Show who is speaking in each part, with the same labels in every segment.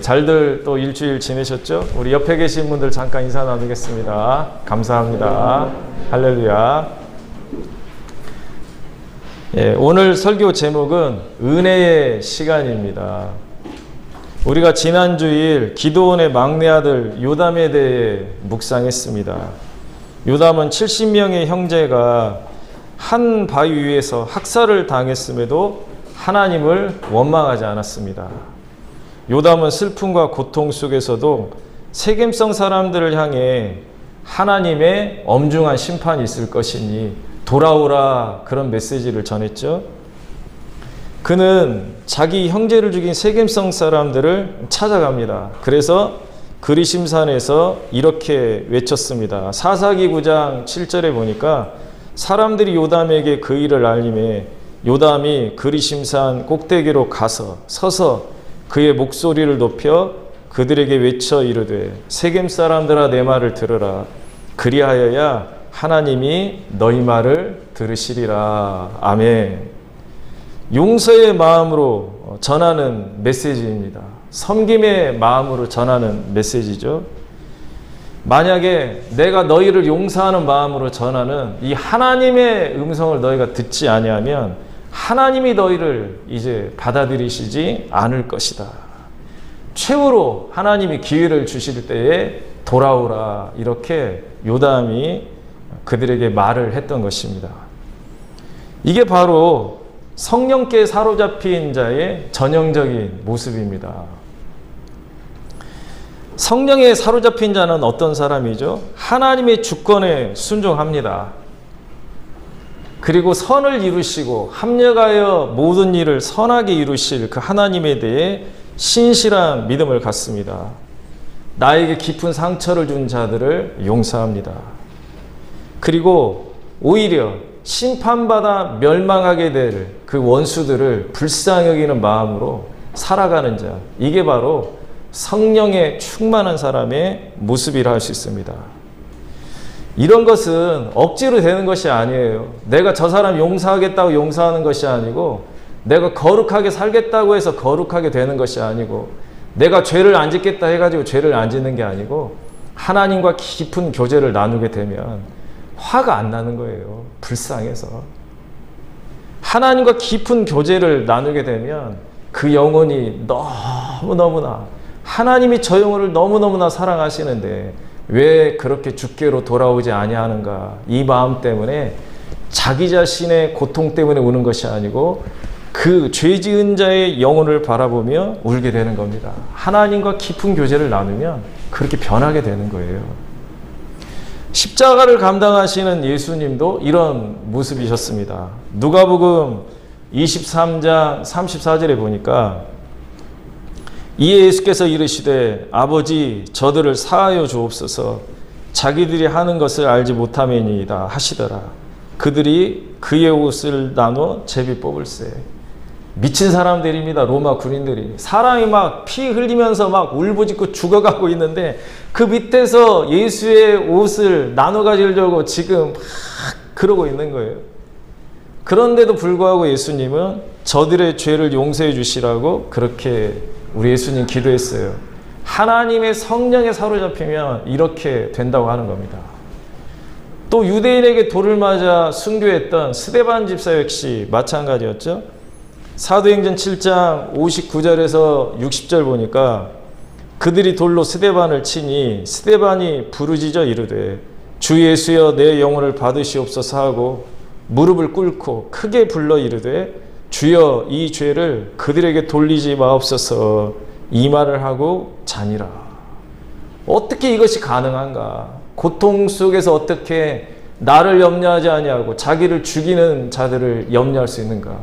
Speaker 1: 잘들 또 일주일 지내셨죠? 우리 옆에 계신 분들 잠깐 인사 나누겠습니다. 감사합니다. 할렐루야. 오늘 설교 제목은 은혜의 시간입니다. 우리가 지난 주일 기드온의 막내 아들 요담에 대해 묵상했습니다. 요담은 70명의 형제가 한 바위 위에서 학살을 당했음에도 하나님을 원망하지 않았습니다. 요담은 슬픔과 고통 속에서도 세겜성 사람들을 향해 하나님의 엄중한 심판이 있을 것이니 돌아오라, 그런 메시지를 전했죠. 그는 자기 형제를 죽인 세겜성 사람들을 찾아갑니다. 그래서 그리심산에서 이렇게 외쳤습니다. 사사기 9장 7절에 보니까 사람들이 요담에게 그 일을 알림해 요담이 그리심산 꼭대기로 가서 서서 그의 목소리를 높여 그들에게 외쳐 이르되 세겜 사람들아 내 말을 들으라. 그리하여야 하나님이 너희 말을 들으시리라. 아멘. 용서의 마음으로 전하는 메시지입니다. 섬김의 마음으로 전하는 메시지죠. 만약에 내가 너희를 용서하는 마음으로 전하는 이 하나님의 음성을 너희가 듣지 아니하면 하나님이 너희를 이제 받아들이시지 않을 것이다. 최후로 하나님이 기회를 주실 때에 돌아오라, 이렇게 요담이 그들에게 말을 했던 것입니다. 이게 바로 성령께 사로잡힌 자의 전형적인 모습입니다. 성령에 사로잡힌 자는 어떤 사람이죠? 하나님의 주권에 순종합니다. 그리고 선을 이루시고 합력하여 모든 일을 선하게 이루실 그 하나님에 대해 신실한 믿음을 갖습니다. 나에게 깊은 상처를 준 자들을 용서합니다. 그리고 오히려 심판받아 멸망하게 될 그 원수들을 불쌍히 여기는 마음으로 살아가는 자, 이게 바로 성령에 충만한 사람의 모습이라 할 수 있습니다. 이런 것은 억지로 되는 것이 아니에요. 내가 저 사람 용서하겠다고 용서하는 것이 아니고, 내가 거룩하게 살겠다고 해서 거룩하게 되는 것이 아니고, 내가 죄를 안 짓겠다 해가지고 죄를 안 짓는 게 아니고, 하나님과 깊은 교제를 나누게 되면 화가 안 나는 거예요. 불쌍해서. 하나님과 깊은 교제를 나누게 되면 그 영혼이 너무너무나, 하나님이 저 영혼을 너무너무나 사랑하시는데 왜 그렇게 주께로 돌아오지 아니하는가, 이 마음 때문에 자기 자신의 고통 때문에 우는 것이 아니고 그 죄 지은 자의 영혼을 바라보며 울게 되는 겁니다. 하나님과 깊은 교제를 나누면 그렇게 변하게 되는 거예요. 십자가를 감당하시는 예수님도 이런 모습이셨습니다. 누가복음 23장 34절에 보니까 이에 예수께서 이르시되 아버지 저들을 사하여 주옵소서, 자기들이 하는 것을 알지 못함이니이다 하시더라. 그들이 그의 옷을 나눠 제비 뽑을세. 미친 사람들입니다. 로마 군인들이. 사람이 막 피 흘리면서 막 울부짖고 죽어가고 있는데 그 밑에서 예수의 옷을 나눠 가지려고 지금 막 그러고 있는 거예요. 그런데도 불구하고 예수님은 저들의 죄를 용서해 주시라고 그렇게 우리 예수님 기도했어요. 하나님의 성령에 사로잡히면 이렇게 된다고 하는 겁니다. 또 유대인에게 돌을 맞아 순교했던 스데반 집사 역시 마찬가지였죠. 사도행전 7장 59절에서 60절 보니까 그들이 돌로 스데반을 치니 스데반이 부르짖어 이르되 주 예수여 내 영혼을 받으시옵소서 하고 무릎을 꿇고 크게 불러 이르되 주여 이 죄를 그들에게 돌리지 마옵소서, 이 말을 하고 자니라. 어떻게 이것이 가능한가? 고통 속에서 어떻게 나를 염려하지 아니하고 자기를 죽이는 자들을 염려할 수 있는가?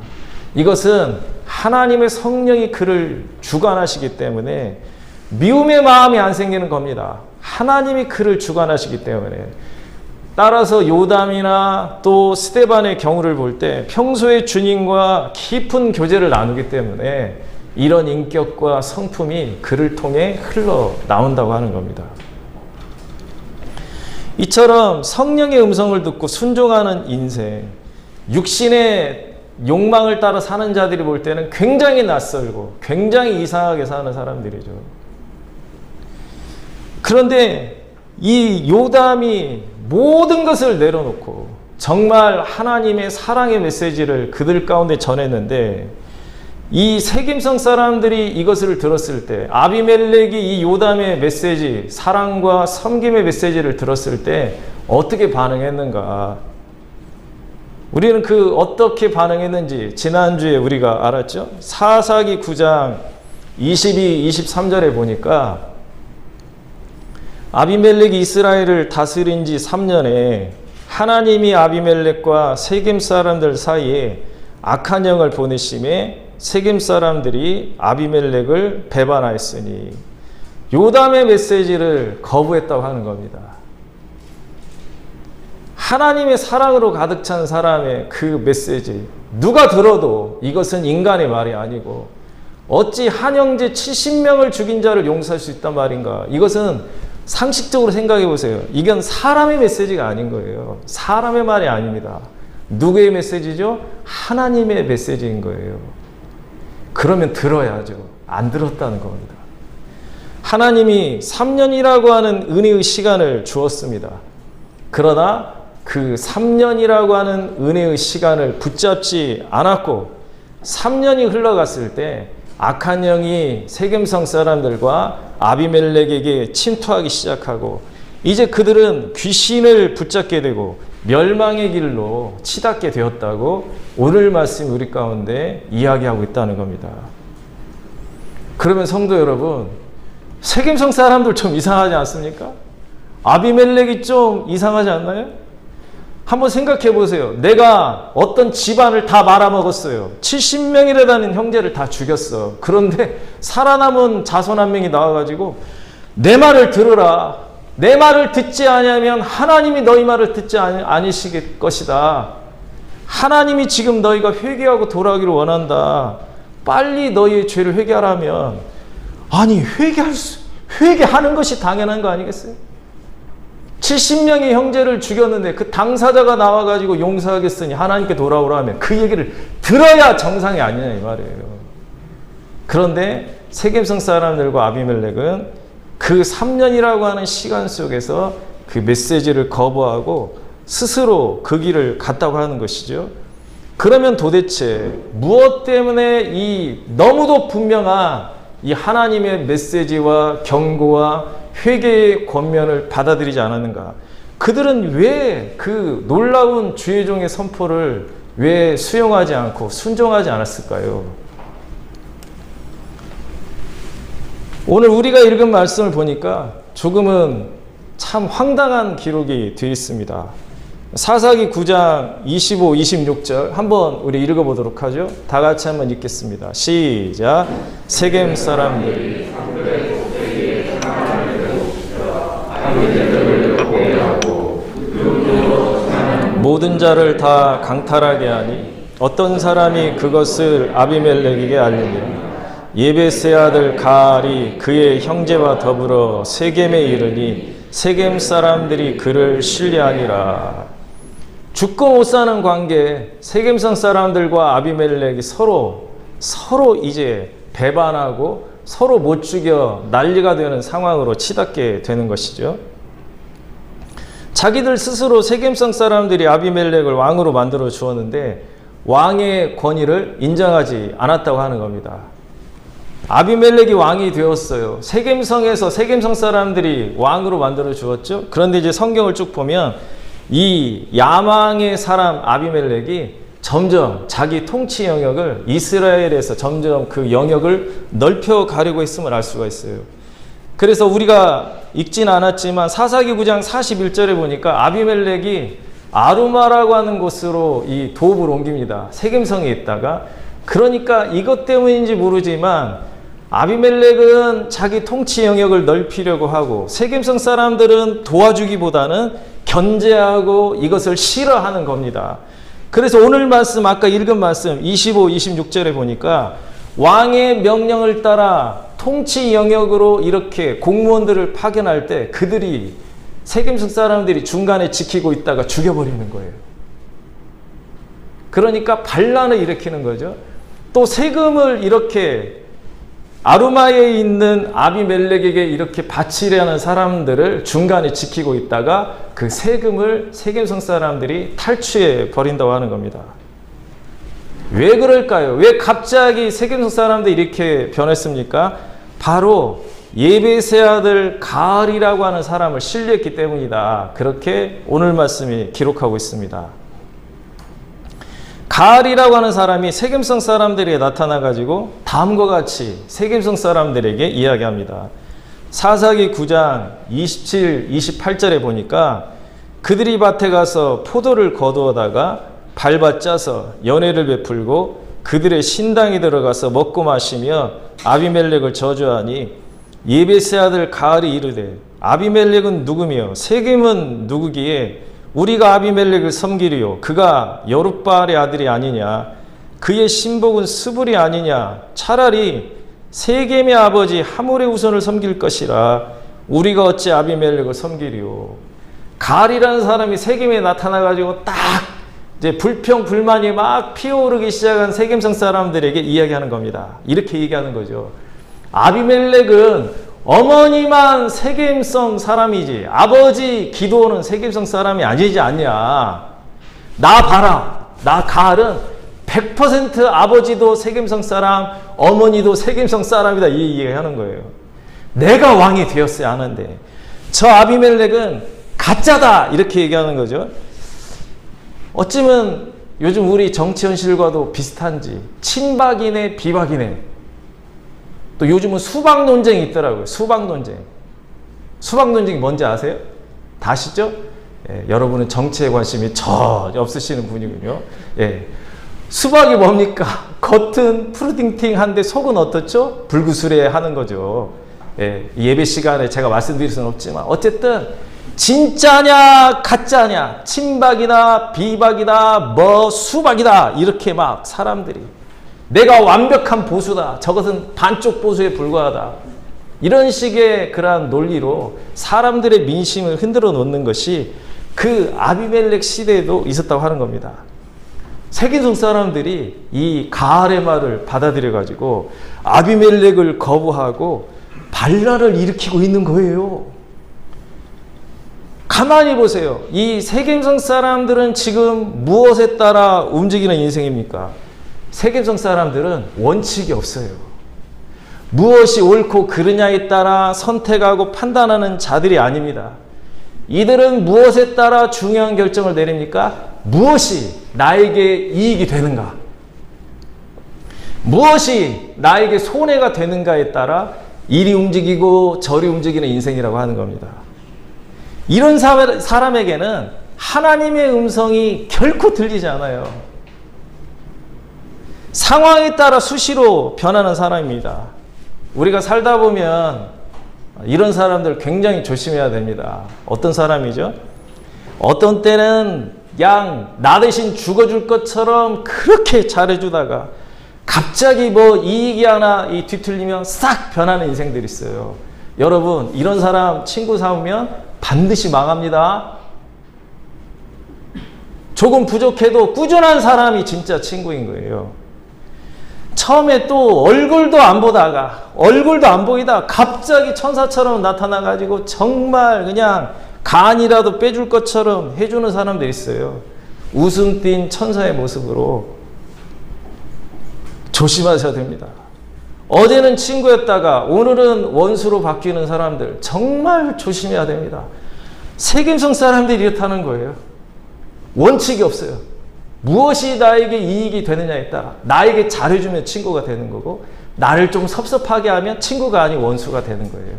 Speaker 1: 이것은 하나님의 성령이 그를 주관하시기 때문에 미움의 마음이 안 생기는 겁니다. 하나님이 그를 주관하시기 때문에. 따라서 요담이나 또 스데반의 경우를 볼 때 평소에 주님과 깊은 교제를 나누기 때문에 이런 인격과 성품이 그를 통해 흘러나온다고 하는 겁니다. 이처럼 성령의 음성을 듣고 순종하는 인생, 육신의 욕망을 따라 사는 자들이 볼 때는 굉장히 낯설고 굉장히 이상하게 사는 사람들이죠. 그런데 이 요담이 모든 것을 내려놓고 정말 하나님의 사랑의 메시지를 그들 가운데 전했는데, 이 세겜성 사람들이 이것을 들었을 때, 아비멜렉이 이 요담의 메시지, 사랑과 섬김의 메시지를 들었을 때 어떻게 반응했는가? 우리는 그 어떻게 반응했는지 지난주에 우리가 알았죠? 사사기 9장 22, 23절에 보니까 아비멜렉이 이스라엘을 다스린 지 3년에 하나님이 아비멜렉과 세겜 사람들 사이에 악한 영을 보내심에 세겜 사람들이 아비멜렉을 배반하였으니, 요담의 메시지를 거부했다고 하는 겁니다. 하나님의 사랑으로 가득 찬 사람의 그 메시지, 누가 들어도 이것은 인간의 말이 아니고 어찌 한 형제 70명을 죽인 자를 용서할 수 있단 말인가? 이것은 상식적으로 생각해 보세요. 이건 사람의 메시지가 아닌 거예요. 사람의 말이 아닙니다. 누구의 메시지죠? 하나님의 메시지인 거예요. 그러면 들어야죠. 안 들었다는 겁니다. 하나님이 3년이라고 하는 은혜의 시간을 주었습니다. 그러나 그 3년이라고 하는 은혜의 시간을 붙잡지 않았고 3년이 흘러갔을 때 악한 영이 세겜성 사람들과 아비멜렉에게 침투하기 시작하고, 이제 그들은 귀신을 붙잡게 되고 멸망의 길로 치닫게 되었다고 오늘 말씀 우리 가운데 이야기하고 있다는 겁니다. 그러면 성도 여러분, 세겜성 사람들 좀 이상하지 않습니까? 아비멜렉이 좀 이상하지 않나요? 한번 생각해 보세요. 내가 어떤 집안을 다 말아먹었어요. 70명이라는 형제를 다 죽였어. 그런데 살아남은 자손 한 명이 나와가지고 내 말을 들으라. 내 말을 듣지 않으면 하나님이 너희 말을 듣지 않으실 것이다. 하나님이 지금 너희가 회개하고 돌아오기를 원한다. 빨리 너희의 죄를 회개하라면, 아니 회개하는 것이 당연한 거 아니겠어요? 70명의 형제를 죽였는데 그 당사자가 나와가지고 용서하겠으니 하나님께 돌아오라면 그 얘기를 들어야 정상이 아니냐 이 말이에요. 그런데 세겜성 사람들과 아비멜렉은 그 3년이라고 하는 시간 속에서 그 메시지를 거부하고 스스로 그 길을 갔다고 하는 것이죠. 그러면 도대체 무엇 때문에 이 너무도 분명한 이 하나님의 메시지와 경고와 회개의 권면을 받아들이지 않았는가? 그들은 왜 그 놀라운 주의 종의 선포를 왜 수용하지 않고 순종하지 않았을까요? 오늘 우리가 읽은 말씀을 보니까 조금은 참 황당한 기록이 되어 있습니다. 사사기 9장 25, 26절 한번 우리 읽어보도록 하죠. 다 같이 한번 읽겠습니다. 시작. 세겜 사람들이 모든 자를 다 강탈하게 하니 어떤 사람이 그것을 아비멜렉에게 알리니 예베스의 아들 가알이 그의 형제와 더불어 세겜에 이르니 세겜 사람들이 그를 신뢰하니라. 죽고 못 사는 관계, 세겜성 사람들과 아비멜렉이 서로 이제 배반하고 서로 못 죽여 난리가 되는 상황으로 치닫게 되는 것이죠. 자기들 스스로 세겜성 사람들이 아비멜렉을 왕으로 만들어 주었는데 왕의 권위를 인정하지 않았다고 하는 겁니다. 아비멜렉이 왕이 되었어요. 세겜성에서 세겜성 사람들이 왕으로 만들어 주었죠. 그런데 이제 성경을 쭉 보면 이 야망의 사람 아비멜렉이 점점 자기 통치 영역을 이스라엘에서 점점 그 영역을 넓혀 가려고 했음을 알 수가 있어요. 그래서 우리가 읽지는 않았지만 사사기 9장 41절에 보니까 아비멜렉이 아루마라고 하는 곳으로 이 도읍을 옮깁니다. 세겜성에 있다가. 그러니까 이것 때문인지 모르지만 아비멜렉은 자기 통치 영역을 넓히려고 하고 세겜성 사람들은 도와주기보다는 견제하고 이것을 싫어하는 겁니다. 그래서 오늘 말씀, 아까 읽은 말씀 25, 26절에 보니까 왕의 명령을 따라 통치 영역으로 이렇게 공무원들을 파견할 때 그들이 세겜성 사람들이 중간에 지키고 있다가 죽여버리는 거예요. 그러니까 반란을 일으키는 거죠. 또 세금을 이렇게 아루마에 있는 아비멜렉에게 이렇게 바치려는 사람들을 중간에 지키고 있다가 그 세금을 세겜성 사람들이 탈취해 버린다고 하는 겁니다. 왜 그럴까요? 왜 갑자기 세겜성 사람들이 이렇게 변했습니까? 바로 예베스의 아들 가알이라고 하는 사람을 신뢰했기 때문이다. 그렇게 오늘 말씀이 기록하고 있습니다. 가알이라고 하는 사람이 세겜성 사람들에게 나타나가지고 다음과 같이 세겜성 사람들에게 이야기합니다. 사사기 9장 27, 28절에 보니까 그들이 밭에 가서 포도를 거두어다가 밟아 짜서 연회를 베풀고 그들의 신당에 들어가서 먹고 마시며 아비멜렉을 저주하니 예베스의 아들 가알이 이르되 아비멜렉은 누구며 세겜은 누구기에 우리가 아비멜렉을 섬기리요 그가 여룻바알의 아들이 아니냐 그의 신복은 스불이 아니냐 차라리 세겜의 아버지 하몰의 후손을 섬길 것이라 우리가 어찌 아비멜렉을 섬기리요. 가알이라는 사람이 세겜에 나타나가지고 딱 이제 불평 불만이 막 피어오르기 시작한 세겜성 사람들에게 이야기하는 겁니다. 이렇게 얘기하는 거죠. 아비멜렉은 어머니만 세겜성 사람이지 아버지 기드온은 세겜성 사람이 아니지 않냐. 나 봐라. 나 가알은 100% 아버지도 세겜성 사람 어머니도 세겜성 사람이다 이 얘기하는 거예요. 내가 왕이 되었어야 하는데 저 아비멜렉은 가짜다 이렇게 얘기하는 거죠. 어쩌면 요즘 우리 정치 현실과도 비슷한지 친박이네 비박이네 또 요즘은 수박 논쟁이 있더라고요. 수박 논쟁. 수박 논쟁이 뭔지 아세요? 다 아시죠? 예, 여러분은 정치에 관심이 전혀 없으시는 분이군요. 예. 수박이 뭡니까? 겉은 푸르팅팅한데 속은 어떻죠? 불구스레 하는 거죠. 예, 예배 시간에 제가 말씀드릴 수는 없지만 어쨌든 진짜냐 가짜냐 친박이다 비박이다 뭐 수박이다 이렇게 막 사람들이 내가 완벽한 보수다. 저것은 반쪽 보수에 불과하다. 이런 식의 그러한 논리로 사람들의 민심을 흔들어 놓는 것이 그 아비멜렉 시대에도 있었다고 하는 겁니다. 세겜성 사람들이 이 가알의 말을 받아들여 가지고 아비멜렉을 거부하고 반란을 일으키고 있는 거예요. 가만히 보세요. 이 세겜성 사람들은 지금 무엇에 따라 움직이는 인생입니까? 세겜성 사람들은 원칙이 없어요. 무엇이 옳고 그르냐에 따라 선택하고 판단하는 자들이 아닙니다. 이들은 무엇에 따라 중요한 결정을 내립니까? 무엇이 나에게 이익이 되는가? 무엇이 나에게 손해가 되는가에 따라 이리 움직이고 저리 움직이는 인생이라고 하는 겁니다. 이런 사람에게는 하나님의 음성이 결코 들리지 않아요. 상황에 따라 수시로 변하는 사람입니다. 우리가 살다 보면 이런 사람들 굉장히 조심해야 됩니다. 어떤 사람이죠? 어떤 때는 양 나 대신 죽어줄 것처럼 그렇게 잘해주다가 갑자기 뭐 이익이 하나 뒤틀리면 싹 변하는 인생들이 있어요. 여러분 이런 사람 친구 삼으면 반드시 망합니다. 조금 부족해도 꾸준한 사람이 진짜 친구인 거예요. 처음에 또 얼굴도 안 보이다 갑자기 천사처럼 나타나가지고 정말 그냥 간이라도 빼줄 것처럼 해주는 사람들이 있어요. 웃음 띤 천사의 모습으로. 조심하셔야 됩니다. 어제는 친구였다가 오늘은 원수로 바뀌는 사람들 정말 조심해야 됩니다. 세겜성 사람들이 이렇다는 거예요. 원칙이 없어요. 무엇이 나에게 이익이 되느냐에 따라 나에게 잘해주면 친구가 되는 거고 나를 좀 섭섭하게 하면 친구가 아닌 원수가 되는 거예요.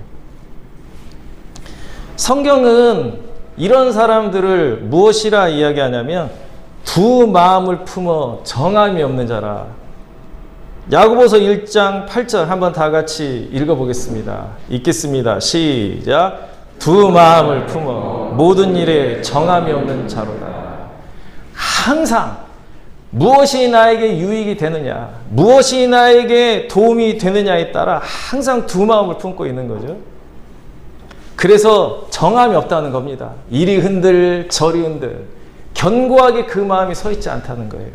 Speaker 1: 성경은 이런 사람들을 무엇이라 이야기하냐면 두 마음을 품어 정함이 없는 자라. 야고보서 1장 8절 한번 다 같이 읽어보겠습니다. 읽겠습니다. 시작. 두 마음을 품어 모든 일에 정함이 없는 자로다. 항상 무엇이 나에게 유익이 되느냐, 무엇이 나에게 도움이 되느냐에 따라 항상 두 마음을 품고 있는 거죠. 그래서 정함이 없다는 겁니다. 이리 흔들 저리 흔들 견고하게 그 마음이 서 있지 않다는 거예요.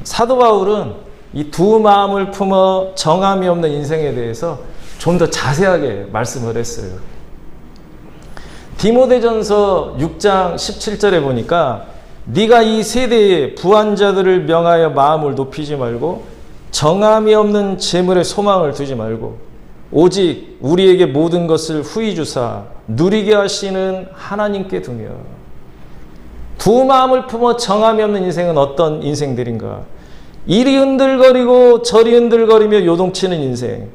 Speaker 1: 사도 바울은 이 두 마음을 품어 정함이 없는 인생에 대해서 좀 더 자세하게 말씀을 했어요. 디모데전서 6장 17절에 보니까 네가 이 세대의 부한자들을 명하여 마음을 높이지 말고 정함이 없는 재물에 소망을 두지 말고 오직 우리에게 모든 것을 후히 주사 누리게 하시는 하나님께 두며. 두 마음을 품어 정함이 없는 인생은 어떤 인생들인가? 이리 흔들거리고 저리 흔들거리며 요동치는 인생.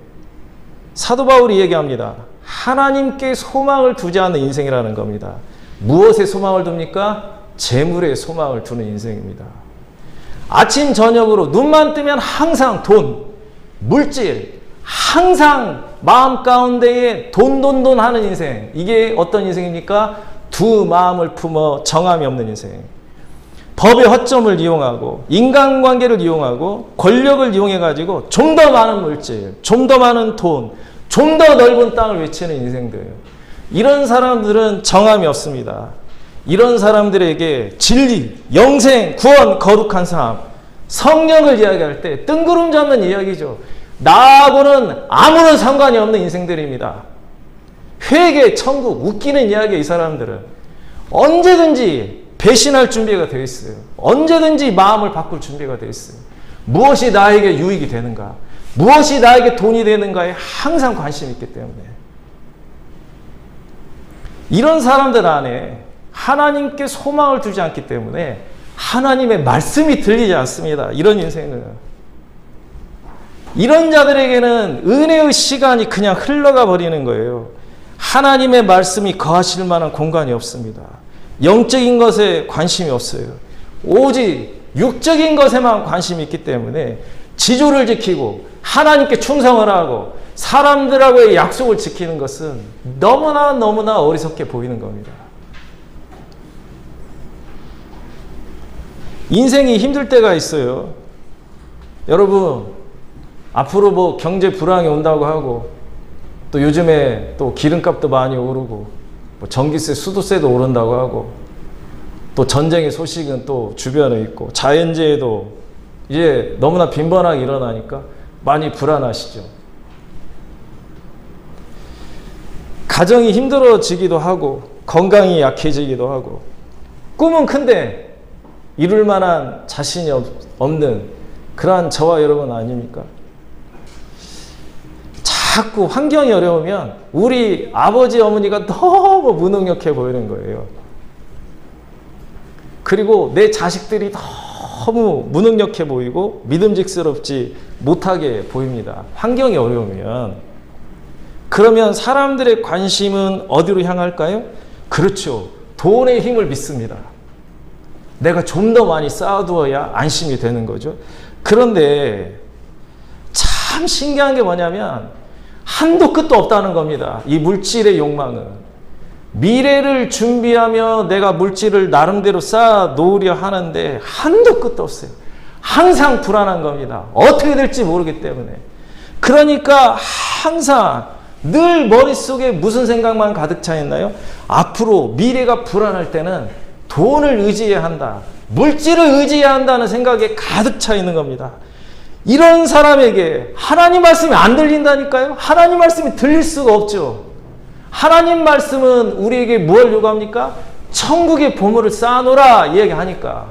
Speaker 1: 사도 바울이 얘기합니다. 하나님께 소망을 두지 않는 인생이라는 겁니다. 무엇에 소망을 둡니까? 재물에 소망을 두는 인생입니다. 아침 저녁으로 눈만 뜨면 항상 돈, 물질, 항상 마음 가운데에 돈 하는 인생. 이게 어떤 인생입니까? 두 마음을 품어 정함이 없는 인생. 법의 허점을 이용하고 인간관계를 이용하고 권력을 이용해가지고 좀 더 많은 물질, 좀 더 많은 돈, 좀 더 넓은 땅을 외치는 인생들. 이런 사람들은 정함이 없습니다. 이런 사람들에게 진리, 영생, 구원, 거룩한 삶, 성령을 이야기할 때 뜬구름 잡는 이야기죠. 나하고는 아무런 상관이 없는 인생들입니다. 회개, 천국, 웃기는 이야기에 이 사람들은 언제든지 배신할 준비가 되어 있어요. 언제든지 마음을 바꿀 준비가 되어 있어요. 무엇이 나에게 유익이 되는가? 무엇이 나에게 돈이 되는가에 항상 관심이 있기 때문에. 이런 사람들 안에 하나님께 소망을 두지 않기 때문에 하나님의 말씀이 들리지 않습니다. 이런 인생은. 이런 자들에게는 은혜의 시간이 그냥 흘러가 버리는 거예요. 하나님의 말씀이 거하실 만한 공간이 없습니다. 영적인 것에 관심이 없어요. 오직 육적인 것에만 관심이 있기 때문에 지조를 지키고 하나님께 충성을 하고 사람들하고의 약속을 지키는 것은 너무나 어리석게 보이는 겁니다. 인생이 힘들 때가 있어요. 여러분, 앞으로 뭐 경제 불황이 온다고 하고 또 요즘에 또 기름값도 많이 오르고 뭐 전기세, 수도세도 오른다고 하고 또 전쟁의 소식은 또 주변에 있고 자연재해도 이제 너무나 빈번하게 일어나니까 많이 불안하시죠. 가정이 힘들어지기도 하고 건강이 약해지기도 하고 꿈은 큰데 이룰 만한 자신이 없는 그러한 저와 여러분 아닙니까? 자꾸 환경이 어려우면 우리 아버지 어머니가 너무 무능력해 보이는 거예요. 그리고 내 자식들이 너무 무능력해 보이고 믿음직스럽지 못하게 보입니다. 환경이 어려우면. 그러면 사람들의 관심은 어디로 향할까요? 그렇죠. 돈의 힘을 믿습니다. 내가 좀 더 많이 쌓아두어야 안심이 되는 거죠. 그런데 참 신기한 게 뭐냐면 한도 끝도 없다는 겁니다. 이 물질의 욕망은. 미래를 준비하며 내가 물질을 나름대로 쌓아 놓으려 하는데 한도 끝도 없어요. 항상 불안한 겁니다. 어떻게 될지 모르기 때문에. 그러니까 항상 늘 머릿속에 무슨 생각만 가득 차 있나요? 앞으로 미래가 불안할 때는 돈을 의지해야 한다. 물질을 의지해야 한다는 생각에 가득 차 있는 겁니다. 이런 사람에게 하나님 말씀이 안 들린다니까요? 하나님 말씀이 들릴 수가 없죠. 하나님 말씀은 우리에게 뭘 요구합니까? 천국의 보물을 쌓아놓으라 이야기하니까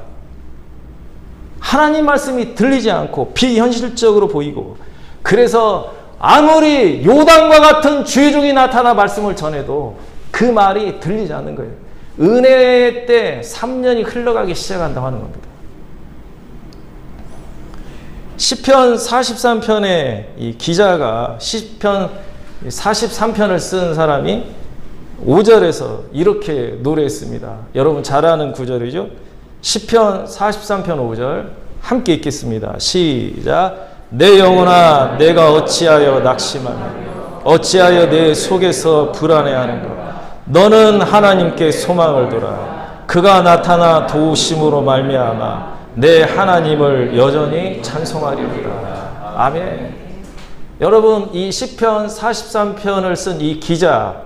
Speaker 1: 하나님 말씀이 들리지 않고 비현실적으로 보이고 그래서 아무리 요단과 같은 주의종이 나타나 말씀을 전해도 그 말이 들리지 않는 거예요. 은혜 때 3년이 흘러가기 시작한다고 하는 겁니다. 시편 43편의 이 기자가 시편 43편을 쓴 사람이 5절에서 이렇게 노래했습니다. 여러분 잘 아는 구절이죠. 시편 43편 5절 함께 읽겠습니다. 시작. 내 영혼아 내가 어찌하여 낙심하며 어찌하여 내 속에서 불안해하는가. 너는 하나님께 소망을 둬라. 그가 나타나 도우심으로 말미암아 내 하나님을 여전히 찬송하리로다. 아멘. 여러분 이 시편 43편을 쓴 이 기자,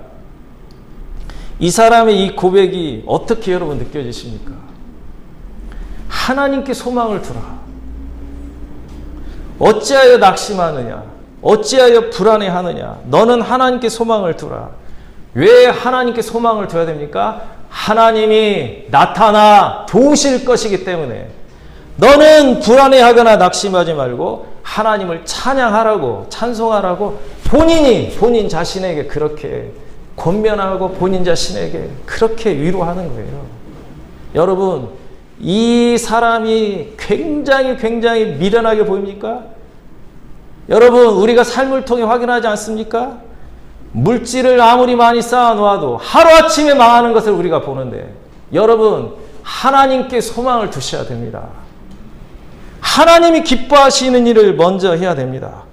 Speaker 1: 이 사람의 이 고백이 어떻게 여러분 느껴지십니까? 하나님께 소망을 두라. 어찌하여 낙심하느냐? 어찌하여 불안해하느냐? 너는 하나님께 소망을 두라. 왜 하나님께 소망을 둬야 됩니까? 하나님이 나타나 도우실 것이기 때문에. 너는 불안해하거나 낙심하지 말고 하나님을 찬양하라고, 찬송하라고 본인 자신에게 그렇게 권면하고 본인 자신에게 그렇게 위로하는 거예요. 여러분, 이 사람이 굉장히 미련하게 보입니까? 여러분, 우리가 삶을 통해 확인하지 않습니까? 물질을 아무리 많이 쌓아놓아도 하루아침에 망하는 것을 우리가 보는데, 여러분, 하나님께 소망을 두셔야 됩니다. 하나님이 기뻐하시는 일을 먼저 해야 됩니다.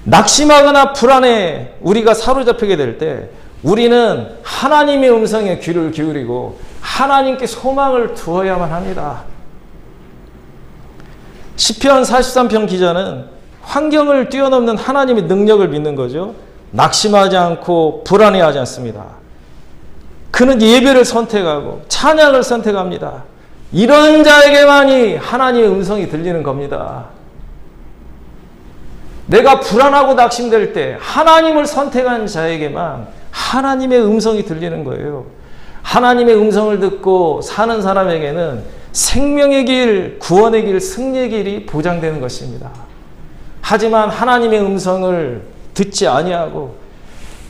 Speaker 1: 낙심하거나 불안에 우리가 사로잡히게 될 때 우리는 하나님의 음성에 귀를 기울이고 하나님께 소망을 두어야만 합니다. 시편 43편 기자는 환경을 뛰어넘는 하나님의 능력을 믿는 거죠. 낙심하지 않고 불안해하지 않습니다. 그는 예배를 선택하고 찬양을 선택합니다. 이런 자에게만이 하나님의 음성이 들리는 겁니다. 내가 불안하고 낙심될 때 하나님을 선택한 자에게만 하나님의 음성이 들리는 거예요. 하나님의 음성을 듣고 사는 사람에게는 생명의 길, 구원의 길, 승리의 길이 보장되는 것입니다. 하지만 하나님의 음성을 듣지 아니하고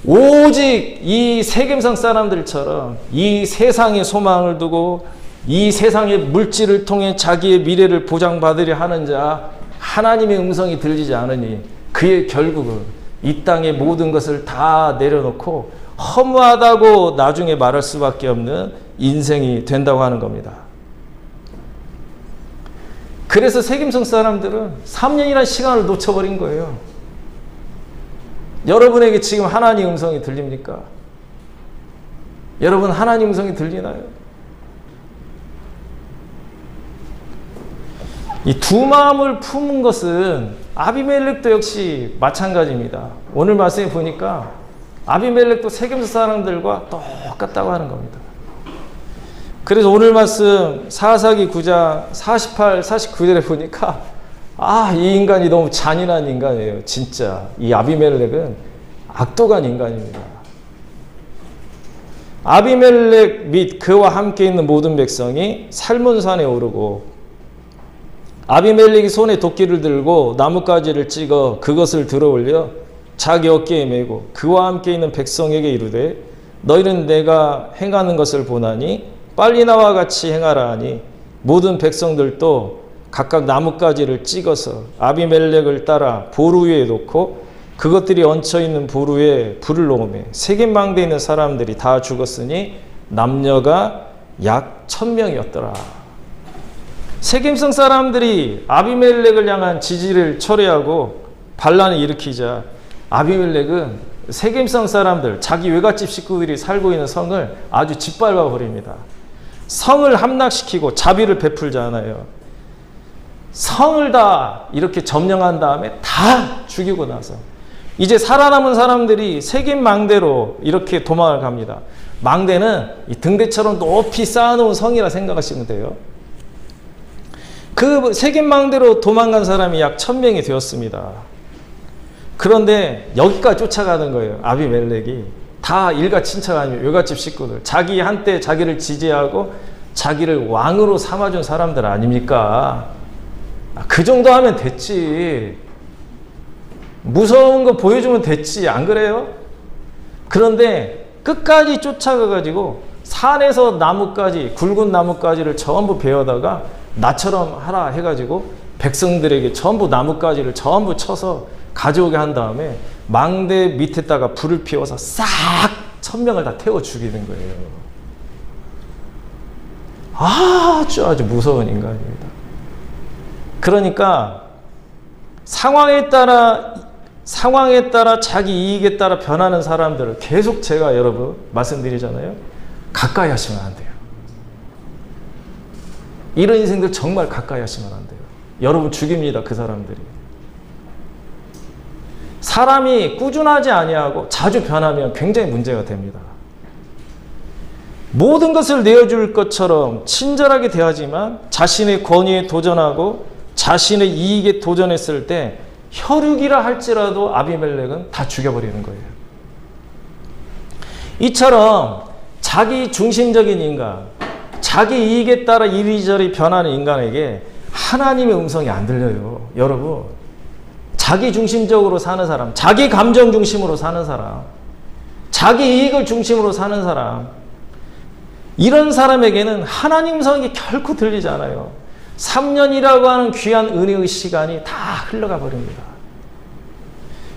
Speaker 1: 오직 이 세겜성 사람들처럼 이 세상에 소망을 두고 이 세상의 물질을 통해 자기의 미래를 보장받으려 하는 자, 하나님의 음성이 들리지 않으니 그의 결국은 이 땅의 모든 것을 다 내려놓고 허무하다고 나중에 말할 수밖에 없는 인생이 된다고 하는 겁니다. 그래서 세겜성 사람들은 3년이라는 시간을 놓쳐버린 거예요. 여러분에게 지금 하나님 음성이 들립니까? 여러분, 하나님 음성이 들리나요? 이 두 마음을 품은 것은 아비멜렉도 역시 마찬가지입니다. 오늘 말씀에 보니까 아비멜렉도 세겜 사람들과 똑같다고 하는 겁니다. 그래서 오늘 말씀 사사기 9장 48, 49절에 보니까 이 인간이 너무 잔인한 인간이에요. 진짜 이 아비멜렉은 악독한 인간입니다. 아비멜렉 및 그와 함께 있는 모든 백성이 살몬산에 오르고 아비멜렉이 손에 도끼를 들고 나뭇가지를 찍어 그것을 들어올려 자기 어깨에 메고 그와 함께 있는 백성에게 이르되 너희는 내가 행하는 것을 보나니 빨리 나와 같이 행하라 하니 모든 백성들도 각각 나뭇가지를 찍어서 아비멜렉을 따라 보루 위에 놓고 그것들이 얹혀있는 보루 위에 불을 놓으매 세겜 망대에 있는 사람들이 다 죽었으니 남녀가 약 1000명이었더라. 세겜성 사람들이 아비멜렉을 향한 지지를 철회하고 반란을 일으키자 아비멜렉은 세겜성 사람들, 자기 외갓집 식구들이 살고 있는 성을 아주 짓밟아 버립니다. 성을 함락시키고 자비를 베풀지 않아요. 성을 다 이렇게 점령한 다음에 다 죽이고 나서 이제 살아남은 사람들이 세겜 망대로 이렇게 도망을 갑니다. 망대는 이 등대처럼 높이 쌓아놓은 성이라 생각하시면 돼요. 그 세겜 망대로 도망간 사람이 약 1000명이 되었습니다. 그런데 여기까지 쫓아가는 거예요. 아비멜렉이 다 일가 친척 아니면 외갓집 식구들, 자기 한때 자기를 지지하고 자기를 왕으로 삼아준 사람들 아닙니까? 그 정도 하면 됐지. 무서운 거 보여주면 됐지. 안 그래요? 그런데 끝까지 쫓아가가지고 산에서 나뭇가지, 굵은 나뭇가지를 전부 베어다가 나처럼 하라 해가지고 백성들에게 전부 나뭇가지를 전부 쳐서 가져오게 한 다음에 망대 밑에다가 불을 피워서 싹 1000명을 다 태워 죽이는 거예요. 아주 무서운 인간입니다. 그러니까 상황에 따라 자기 이익에 따라 변하는 사람들을 계속 제가 여러분 말씀드리잖아요. 가까이 하시면 안 돼요. 이런 인생들 정말 가까이 하시면 안 돼요. 여러분 죽입니다. 그 사람들이. 사람이 꾸준하지 아니하고 자주 변하면 굉장히 문제가 됩니다. 모든 것을 내어줄 것처럼 친절하게 대하지만 자신의 권위에 도전하고 자신의 이익에 도전했을 때 혈육이라 할지라도 아비멜렉은 다 죽여버리는 거예요. 이처럼 자기 중심적인 인간, 자기 이익에 따라 이리저리 변하는 인간에게 하나님의 음성이 안 들려요. 여러분, 자기 중심적으로 사는 사람, 자기 감정 중심으로 사는 사람, 자기 이익을 중심으로 사는 사람, 이런 사람에게는 하나님 음성이 결코 들리지 않아요. 3년이라고 하는 귀한 은혜의 시간이 다 흘러가 버립니다.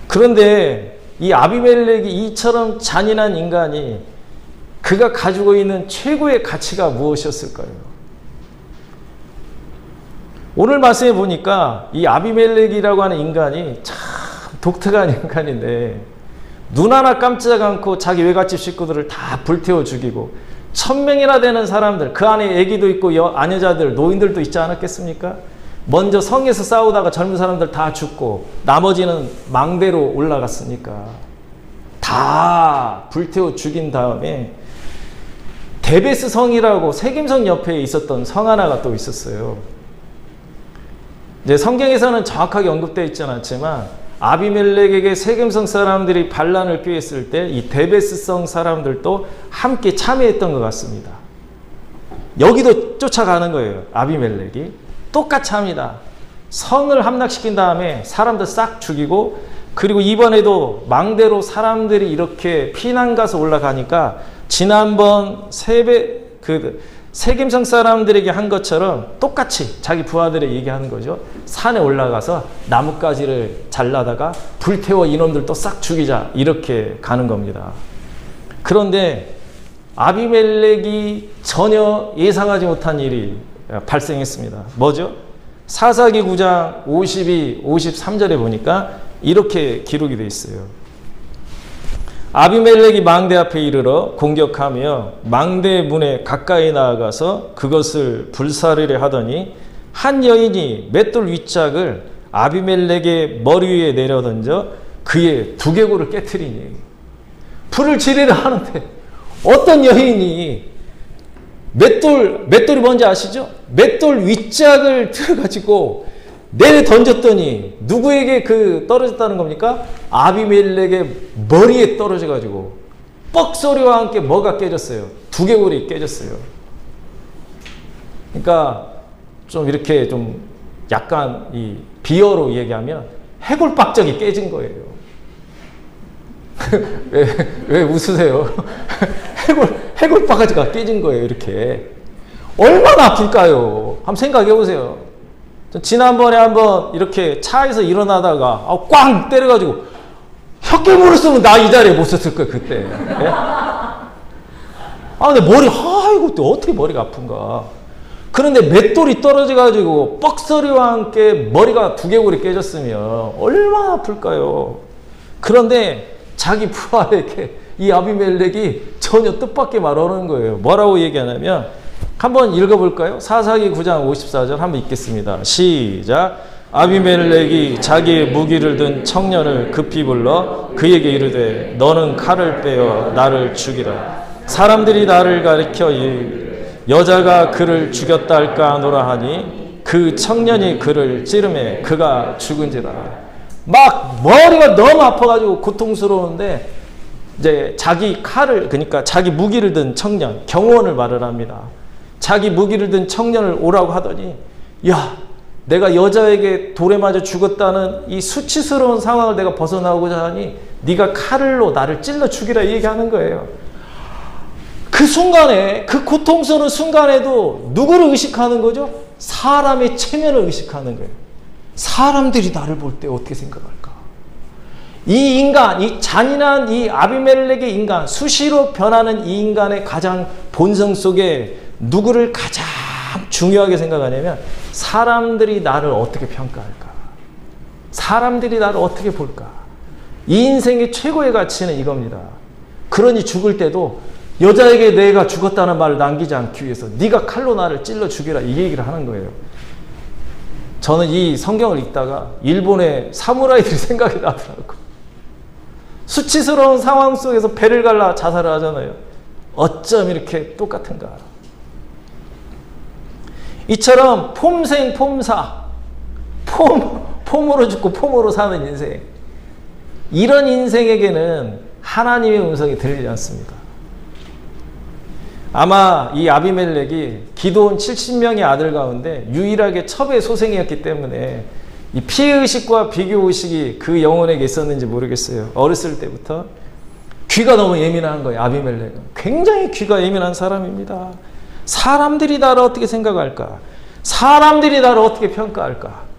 Speaker 1: 그런데 이 아비멜렉이 이처럼 잔인한 인간이 그가 가지고 있는 최고의 가치가 무엇이었을까요? 오늘 말씀해 보니까 이 아비멜렉이라고 하는 인간이 참 독특한 인간인데 눈 하나 깜짝 않고 자기 외갓집 식구들을 다 불태워 죽이고 1000명이나 되는 사람들, 그 안에 아기도 있고 아녀자들, 노인들도 있지 않았겠습니까? 먼저 성에서 싸우다가 젊은 사람들 다 죽고 나머지는 망대로 올라갔으니까 다 불태워 죽인 다음에 데베스 성이라고 세겜성 옆에 있었던 성 하나가 또 있었어요. 이제 성경에서는 정확하게 언급되어 있지는 않지만 아비멜렉에게 세겜성 사람들이 반란을 피했을 때 이 데베스성 사람들도 함께 참여했던 것 같습니다. 여기도 쫓아가는 거예요. 아비멜렉이 똑같이 합니다. 성을 함락시킨 다음에 사람들 싹 죽이고, 그리고 이번에도 망대로 사람들이 이렇게 피난 가서 올라가니까 지난번 세겜성 사람들에게 한 것처럼 똑같이 자기 부하들에게 얘기하는 거죠. 산에 올라가서 나뭇가지를 잘라다가 불태워 이놈들도 싹 죽이자, 이렇게 가는 겁니다. 그런데 아비멜렉이 전혀 예상하지 못한 일이 발생했습니다. 뭐죠? 사사기 9장 52, 53절에 보니까 이렇게 기록이 되어 있어요. 아비멜렉이 망대 앞에 이르러 공격하며 망대 문에 가까이 나아가서 그것을 불사르려 하더니 한 여인이 맷돌 윗짝을 아비멜렉의 머리 위에 내려던져 그의 두개골을 깨트리니, 불을 지르려 하는데 어떤 여인이 맷돌이 뭔지 아시죠? 맷돌 윗짝을 들어가지고 내려 던졌더니 누구에게 떨어졌다는 겁니까? 아비멜렉의 머리에 떨어져가지고 뻑 소리와 함께 뭐가 깨졌어요? 두개골이 깨졌어요. 그러니까 좀 이렇게 좀 약간 이 비어로 얘기하면 해골박적이 깨진 거예요. 왜 웃으세요? 해골바가지가 깨진 거예요. 이렇게 얼마나 아플까요? 한번 생각해 보세요. 지난번에 한번 이렇게 차에서 일어나다가 꽝 때려가지고 혓개물을 쓰면 나 이 자리에 못 섰을 거예요. 그때. 예? 근데 머리, 이거 어떻게 머리가 아픈가. 그런데 맷돌이 떨어져가지고 뻑소리와 함께 머리가 두개골이 깨졌으면 얼마나 아플까요? 그런데 자기 부하에게 이 아비멜렉이 전혀 뜻밖의 말을 하는 거예요. 뭐라고 얘기하냐면, 한번 읽어볼까요? 사사기 9장 54절 한번 읽겠습니다. 시작. 아비멜렉이 자기의 무기를 든 청년을 급히 불러 그에게 이르되 너는 칼을 빼어 나를 죽이라. 사람들이 나를 가리켜 여자가 그를 죽였다 할까 하노라 하니 그 청년이 그를 찌르매 그가 죽은지라. 막 머리가 너무 아파가지고 고통스러운데 이제 자기 칼을, 그러니까 자기 무기를 든 청년, 경호원을 말을 합니다. 자기 무기를 든 청년을 오라고 하더니, 야, 내가 여자에게 돌에 맞아 죽었다는 이 수치스러운 상황을 내가 벗어나고자 하니 네가 칼로 나를 찔러 죽이라 얘기하는 거예요. 그 순간에, 그 고통스러운 순간에도 누구를 의식하는 거죠? 사람의 체면을 의식하는 거예요. 사람들이 나를 볼 때 어떻게 생각할까? 이 인간, 이 잔인한 이 아비멜렉의 인간, 수시로 변하는 이 인간의 가장 본성 속에 누구를 가장 중요하게 생각하냐면 사람들이 나를 어떻게 평가할까? 사람들이 나를 어떻게 볼까? 이 인생의 최고의 가치는 이겁니다. 그러니 죽을 때도 여자에게 내가 죽었다는 말을 남기지 않기 위해서 네가 칼로 나를 찔러 죽이라, 이 얘기를 하는 거예요. 저는 이 성경을 읽다가 일본의 사무라이들이 생각이 나더라고요. 수치스러운 상황 속에서 배를 갈라 자살을 하잖아요. 어쩜 이렇게 똑같은가. 이처럼 폼생 폼사, 폼으로 죽고 폼으로 사는 인생. 이런 인생에게는 하나님의 음성이 들리지 않습니다. 아마 이 아비멜렉이 기드온 70명의 아들 가운데 유일하게 첩의 소생이었기 때문에 이 피해의식과 비교의식이 그 영혼에게 있었는지 모르겠어요. 어렸을 때부터 귀가 너무 예민한 거예요. 아비멜렉은 굉장히 귀가 예민한 사람입니다. 사람들이 나를 어떻게 생각할까? 사람들이 나를 어떻게 평가할까?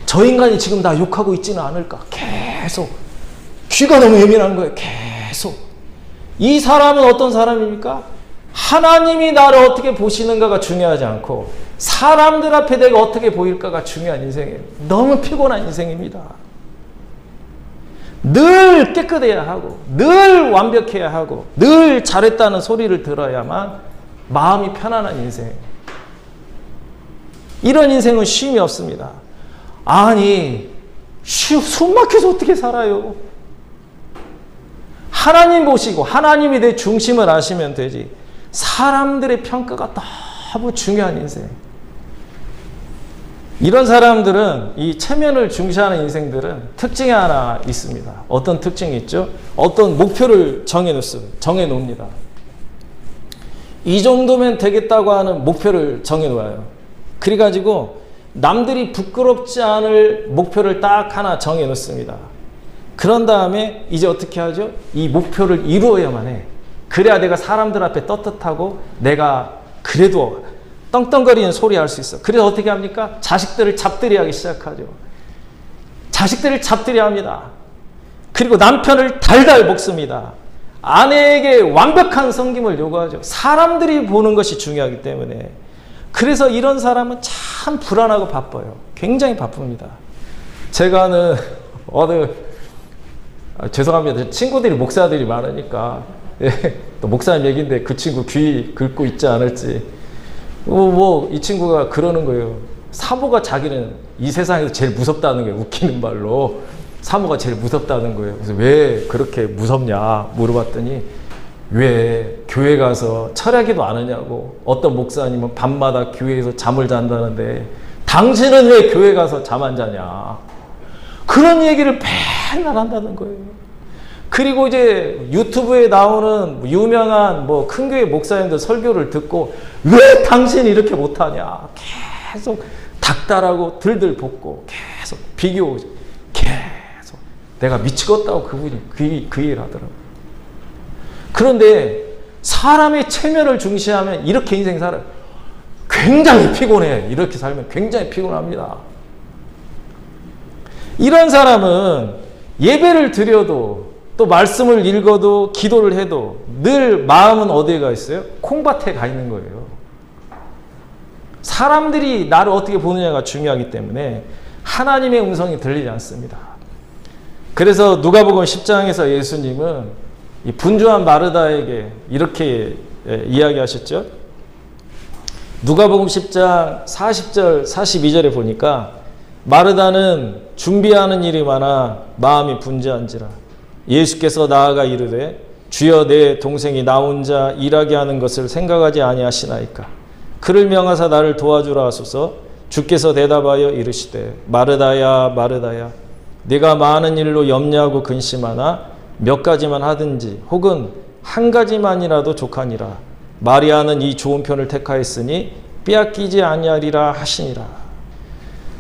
Speaker 1: 저 인간이 지금 나 욕하고 있지는 않을까? 계속 귀가 너무 예민한 거예요. 계속. 이 사람은 어떤 사람입니까? 하나님이 나를 어떻게 보시는가가 중요하지 않고 사람들 앞에 내가 어떻게 보일까가 중요한 인생이에요. 너무 피곤한 인생입니다. 늘 깨끗해야 하고 늘 완벽해야 하고 늘 잘했다는 소리를 들어야만 마음이 편안한 인생. 이런 인생은 쉼이 없습니다. 아니 숨 막혀서 어떻게 살아요? 하나님 보시고 하나님이 내 중심을 아시면 되지. 사람들의 평가가 너무 중요한 인생. 이런 사람들은 이 체면을 중시하는 인생들은 특징이 하나 있습니다. 어떤 특징이 있죠? 어떤 목표를 정해놓습니다. 이 정도면 되겠다고 하는 목표를 정해놓아요. 그래가지고 남들이 부끄럽지 않을 목표를 딱 하나 정해놓습니다. 그런 다음에 이제 어떻게 하죠? 이 목표를 이루어야만 해. 그래야 내가 사람들 앞에 떳떳하고 내가 그래도 떵떵거리는 소리 할 수 있어. 그래서 어떻게 합니까? 자식들을 잡들이하기 시작하죠. 자식들을 잡들이 합니다. 그리고 남편을 달달 볶습니다. 아내에게 완벽한 섬김을 요구하죠. 사람들이 보는 것이 중요하기 때문에. 그래서 이런 사람은 참 불안하고 바빠요. 굉장히 바쁩니다. 제가 아는 죄송합니다. 친구들이 목사들이 많으니까 또 목사님 얘기인데 그 친구 귀 긁고 있지 않을지 이 친구가 그러는 거예요. 사모가 자기는 이 세상에서 제일 무섭다는 게 웃기는 말로 사모가 제일 무섭다는 거예요. 그래서 왜 그렇게 무섭냐 물어봤더니 왜 교회 가서 철야기도 안 하냐고. 어떤 목사님은 밤마다 교회에서 잠을 잔다는데 당신은 왜 교회 가서 잠 안 자냐. 그런 얘기를 맨날 한다는 거예요. 그리고 이제 유튜브에 나오는 유명한 큰 교회 목사님들 설교를 듣고 왜 당신이 이렇게 못하냐. 계속 닥달하고 들들 볶고 계속 비교 계속 내가 미치겠다고 그분이 그 얘기를 하더라고요. 그런데 사람의 체면을 중시하면 이렇게 인생 살아요. 굉장히 피곤해. 이렇게 살면 굉장히 피곤합니다. 이런 사람은 예배를 드려도 또 말씀을 읽어도 기도를 해도 늘 마음은 어디에 가 있어요? 콩밭에 가 있는 거예요. 사람들이 나를 어떻게 보느냐가 중요하기 때문에 하나님의 음성이 들리지 않습니다. 그래서 누가복음 10장에서 예수님은 이 분주한 마르다에게 이렇게 이야기하셨죠. 누가복음 10장 40절 42절에 보니까 마르다는 준비하는 일이 많아 마음이 분주한지라. 예수께서 나아가 이르되 주여 내 동생이 나 혼자 일하게 하는 것을 생각하지 아니하시나이까. 그를 명하사 나를 도와주라 하소서. 주께서 대답하여 이르시되 마르다야 마르다야 네가 많은 일로 염려하고 근심하나 몇 가지만 하든지 혹은 한 가지만이라도 족하니라. 마리아는 이 좋은 편을 택하였으니 빼앗기지 아니하리라 하시니라.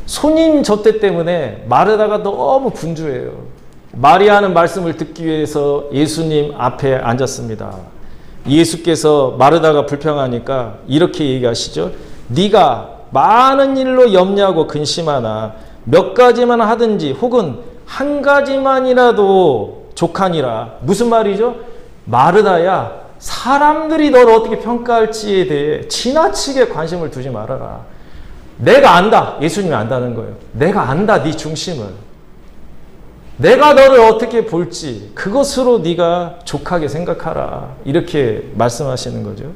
Speaker 1: 손님 접대 때문에 마르다가 너무 분주해요. 마리아는 말씀을 듣기 위해서 예수님 앞에 앉았습니다. 예수께서 마르다가 불평하니까 이렇게 얘기하시죠. 네가 많은 일로 염려하고 근심하나 몇 가지만 하든지 혹은 한 가지만이라도 족하니라. 무슨 말이죠? 마르다야, 사람들이 너를 어떻게 평가할지에 대해 지나치게 관심을 두지 말아라. 내가 안다. 예수님이 안다는 거예요. 내가 안다. 네 중심을. 내가 너를 어떻게 볼지 그것으로 네가 족하게 생각하라. 이렇게 말씀하시는 거죠.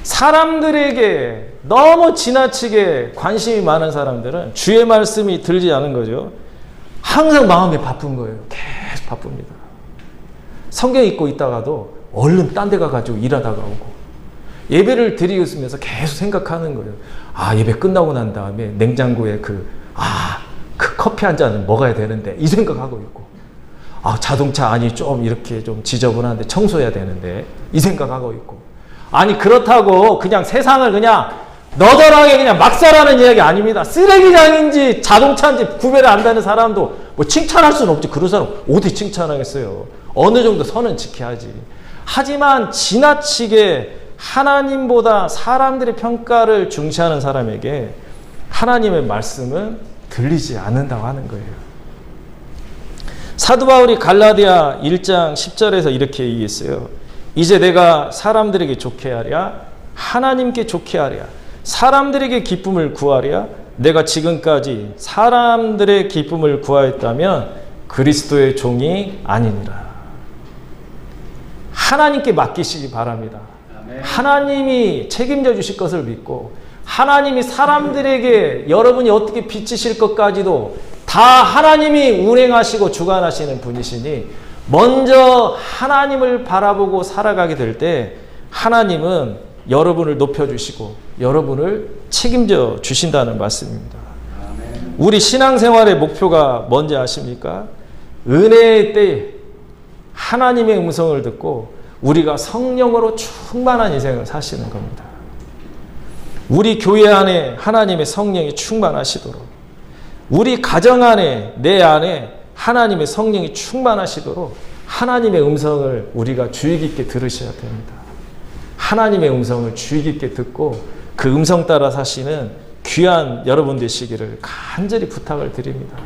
Speaker 1: 사람들에게 너무 지나치게 관심이 많은 사람들은 주의 말씀이 들지 않은 거죠. 항상 마음이 바쁜 거예요. 계속 바쁩니다. 성경 읽고 있다가도 얼른 딴 데 가가지고 일하다가 오고, 예배를 드리면서 계속 생각하는 거예요. 아, 예배 끝나고 난 다음에 냉장고에 그 커피 한 잔을 먹어야 되는데 이 생각하고 있고, 아, 자동차 안이 좀 이렇게 좀 지저분한데 청소해야 되는데 이 생각하고 있고, 아니 그렇다고 그냥 세상을 그냥 너덜하게 그냥 막 살라는 이야기 아닙니다. 쓰레기장인지 자동차인지 구별을 안다는 사람도 뭐 칭찬할 수는 없지. 그런 사람 어디 칭찬하겠어요. 어느 정도 선은 지켜야지. 하지만 지나치게 하나님보다 사람들의 평가를 중시하는 사람에게 하나님의 말씀은 들리지 않는다고 하는 거예요. 사도 바울이 갈라디아 1장 10절에서 이렇게 얘기했어요. 이제 내가 사람들에게 좋게 하랴, 하나님께 좋게 하랴, 사람들에게 기쁨을 구하랴. 내가 지금까지 사람들의 기쁨을 구하였다면 그리스도의 종이 아니니라. 하나님께 맡기시기 바랍니다. 하나님이 책임져 주실 것을 믿고, 하나님이 사람들에게 여러분이 어떻게 비치실 것까지도 다 하나님이 운행하시고 주관하시는 분이시니, 먼저 하나님을 바라보고 살아가게 될 때 하나님은 여러분을 높여주시고 여러분을 책임져 주신다는 말씀입니다. 우리 신앙생활의 목표가 뭔지 아십니까? 은혜의 때에 하나님의 음성을 듣고 우리가 성령으로 충만한 인생을 사시는 겁니다. 우리 교회 안에 하나님의 성령이 충만하시도록, 우리 가정 안에, 내 안에 하나님의 성령이 충만하시도록 하나님의 음성을 우리가 주의 깊게 들으셔야 됩니다. 하나님의 음성을 주의 깊게 듣고 그 음성 따라 사시는 귀한 여러분 되시기를 간절히 부탁을 드립니다.